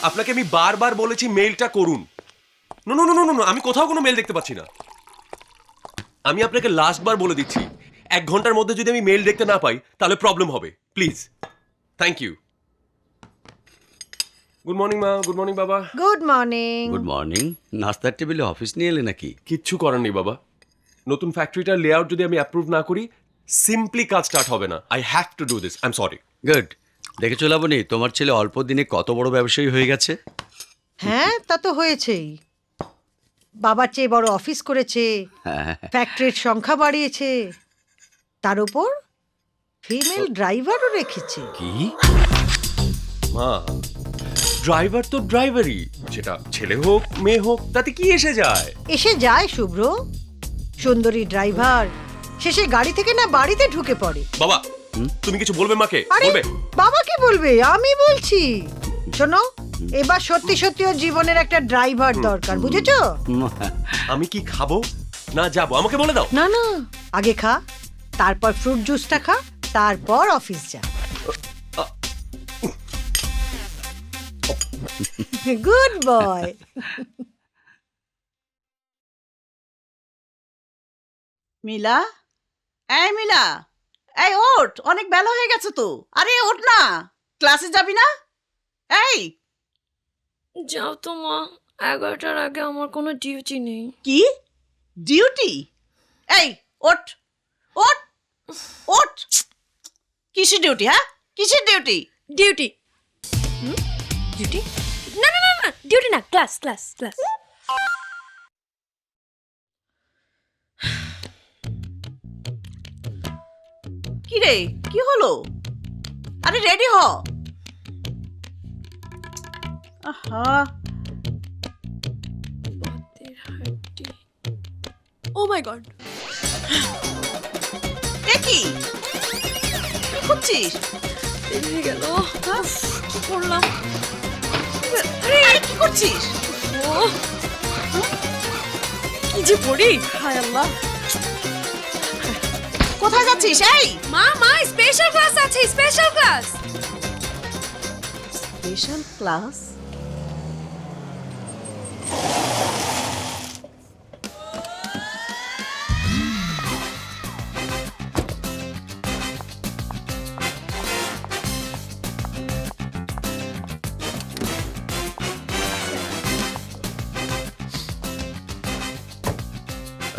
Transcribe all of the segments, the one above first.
আপনাকে আমি বারবার বলেছি মেইলটা করুন। No no no no no, আমি কোথাও কোনো মেল দেখতে পাচ্ছি না। আমি আপনাকে লাস্টবার বলে দিচ্ছি, 1 ঘন্টার মধ্যে যদি আমি মেল দেখতে না পাই তাহলে প্রবলেম হবে, please. Thank you. Good morning মা, গুড মর্নিং বাবা। Good morning. Good morning. নাস্তার টেবিলে অফিস নিয়ে এলে নাকি? কিচ্ছু করার নেই বাবা। নতুন ফ্যাক্টরিটার লেআউট যদি আমি অ্যাপ্রুভ না করি, সিম্পলি কাজ স্টার্ট হবে না। I have to do this, I am sorry. Good. দেখেছো লাবণী, তোমার ছেলে অল্প দিনে কত বড় ব্যবসায়ী হয়ে গেছে। হ্যাঁ, তা তো হয়েছেই। বাবার চেয়ে বড় অফিস করেছে, ফ্যাক্টরির সংখ্যা বাড়িয়েছে, তার উপর ফিমেল ড্রাইভারও রেখেছে। কি? মা, ড্রাইভার তো ড্রাইভারই, সেটা ছেলে হোক মেয়ে হোক, তাতে কি এসে যায়? এসে যায় শুভ্র, সুন্দরী ড্রাইভার শেষে গাড়ি থেকে না বাড়িতে ঢুকে পড়ে। বাবা, তুমি কিছু বলবে মাকে? আরে বলবে? বাবা কি বলবে, আমি বলছি। শোনো, এবার সত্যি সত্যি ওর জীবনের একটা ড্রাইভার দরকার, বুঝেছো? আমি কি খাবো না যাবো আমাকে বলে দাও। না না, আগে খা, তারপর ফ্রুট জুসটা খা, তারপর অফিস যা। Good boy. মিলা, এই মিলা, এই ওঠ, অনেক বেলা হয়ে গেছে তো। আরে ওঠ না, ক্লাসে যাবি না? এই যাও তো মা, 11টার আগে আমার কোনো ডিউটি নেই। কি ডিউটি? এই ওঠ, ওঠ, ওঠ। কিসের ডিউটি? হ্যাঁ, কিসের ডিউটি? ডিউটি? ডিউটি? না না না না, ডিউটি না, ক্লাস ক্লাস ক্লাস। কি রে, কি হলো? আরে রেডি হ। আহা, ও মাই গড, এ কি করছিস? দেরি হয়ে গেল। কি করলাম? আরে কি করছিস? ও কি যে পড়ি, হায় আল্লাহ। কোথায় যাচ্ছিস? এই মা মা, স্পেশাল ক্লাস আছে, স্পেশাল ক্লাস। Special class?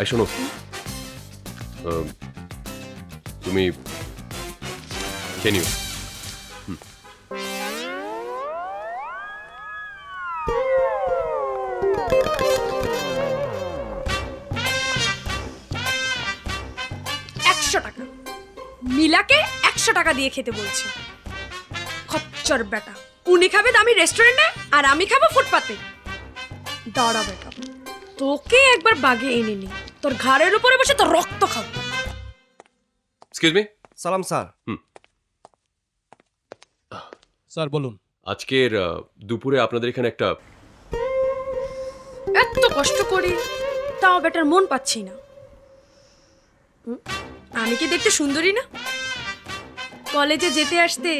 এই শোনো, তুমি খেয়ে নিও। টাকা মিলাকে 100 টাকা দিয়ে খেতে বলছে। খচ্চর বেটা, উনি খাবে দামি রেস্টুরেন্টে আর আমি খাবো ফুটপাতে। দাঁড়া বেটা, তোকে একবার বাগে এনে নি, তোর ঘাড়ের উপরে বসে তোর রক্ত খাবো। Excuse me. সালাম স্যার। স্যার বলুন। আজকের দুপুরে আপনাদের এখানে একটা এত কষ্ট করি, তাও বেটার মন পাচ্ছি না। আমি কি দেখতে সুন্দরী না? কলেজে যেতে আসতে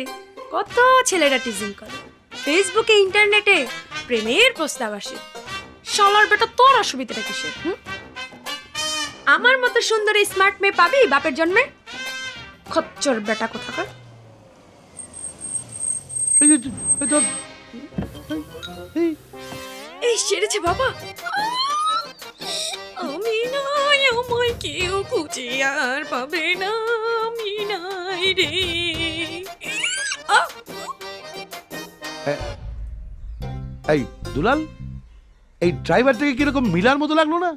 কত ছেলেরা টিজিং করে, ফেসবুকে ইন্টারনেটে প্রেমের প্রস্তাব আসে। শালার বেটা, তোর অসুবিধাটা কিসের? আমার মতো সুন্দরী স্মার্ট মেয়ে পাবি বাপের জন্মে? খচ্চর বেটা কোথাকার। এই সেরেছে বাবা। আমি নাই, আমায় কেউ খুঁজে আর পাবে না, আমি নাই রে। এই দুলাল, এই ড্রাইভারটাকে কিরকম মিলার মতো লাগলো না?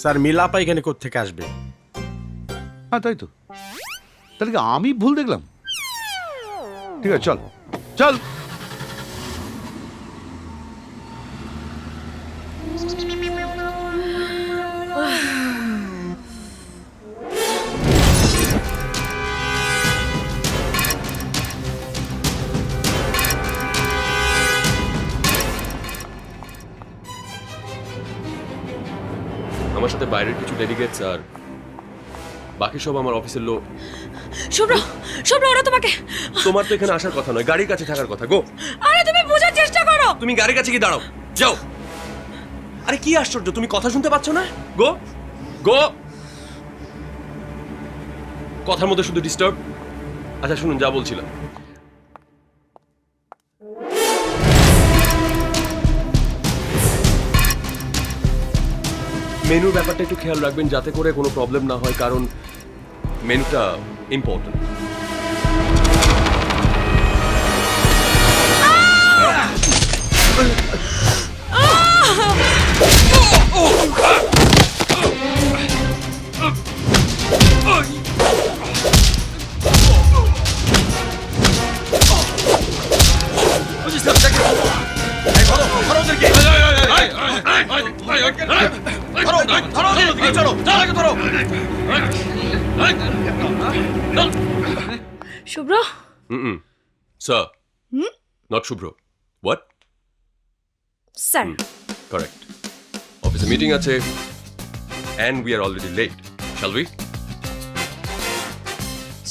স্যার মিলাপা এখানে কোত্থেকে আসবে? হ্যাঁ তাই তো, তাহলে কি আমি ভুল দেখলাম? ঠিক আছে, চল চল। আমার সাথে বাইরের কিছু ডেলিগেটস আর বাকি সব আমার অফিসের লোক। শুভ্র, শুভ্র, ওরা তোমাকে। তোমার তো এখানে আসার কথা নয়, গাড়ির কাছে থাকার কথা। গো। আরে তুমি বোঝার চেষ্টা করো। তুমি গাড়ির কাছে গিয়ে দাঁড়াও, যাও। আরে কি আশ্চর্য, তুমি কথা শুনতে পাচ্ছ না? গো গো, কথার মধ্যে শুধু ডিস্টার্ব। আচ্ছা শুনুন, যা বলছিলাম, মেনুর ব্যাপারটা একটু খেয়াল রাখবেন যাতে করে কোনো প্রবলেম না হয়, কারণ মেনুটা important. Shubhra, sir, not Shubhra. What? Sir. Correct. অফিসে মিটিং আছে and we are already late. Shall we?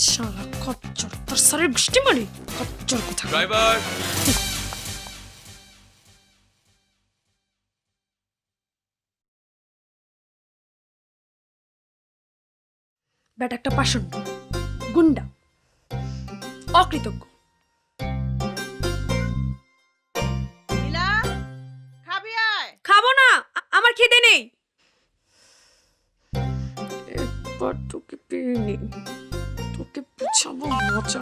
শালা খচ্চর, তোর স্যারের গোষ্ঠী মারি, খচ্চর কোথা। Driver! ব্যাটা একটা পাষণ্ড, গুন্ডা, অকৃতজ্ঞ। মিলা, খাবি আয়। খাবো না, আমার খিদে নেই। একবার তোকে পেয়ে নি, তোকে বুঝাবো মজা।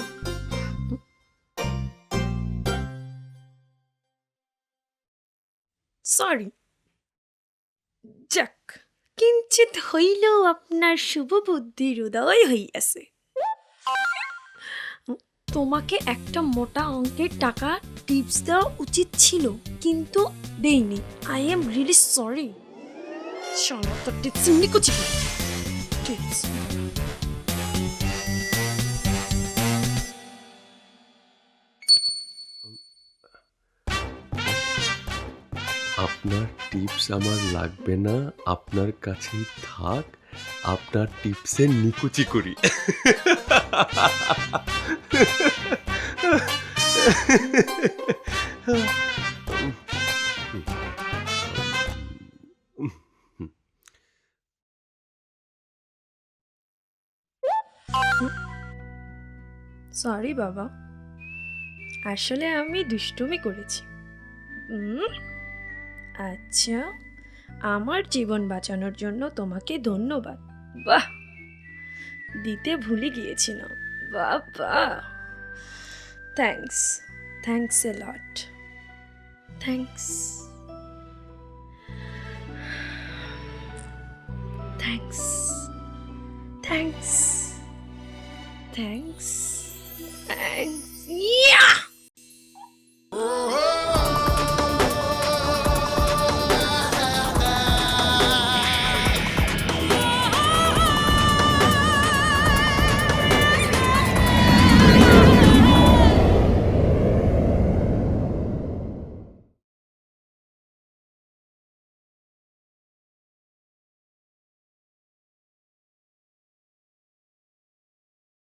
সরি। যাক, কিঞ্চিত হইলেও আপনার শুভ বুদ্ধির উদয় হইয়াছে। তোমাকে একটা মোটা অঙ্কের টাকা টিপস দেওয়া উচিত ছিল, কিন্তু দেইনি। I am really sorry. চলো তো টিপস নিকুচি টিপস। আপনার টিপস আমার লাগবে না, আপনার কাছেই থাক, আপনার টিপসের নিকুচি করি। সরি বাবা, আসলে আমি দুষ্টুমি করেছি। আচ্ছা, আমার জীবন বাঁচানোর জন্য তোমাকে ধন্যবাদ। বাহ, দিতে ভুলে গিয়েছিলাম। বাবা, thanks, thanks a lot, thanks, thanks, thanks, thanks, thanks.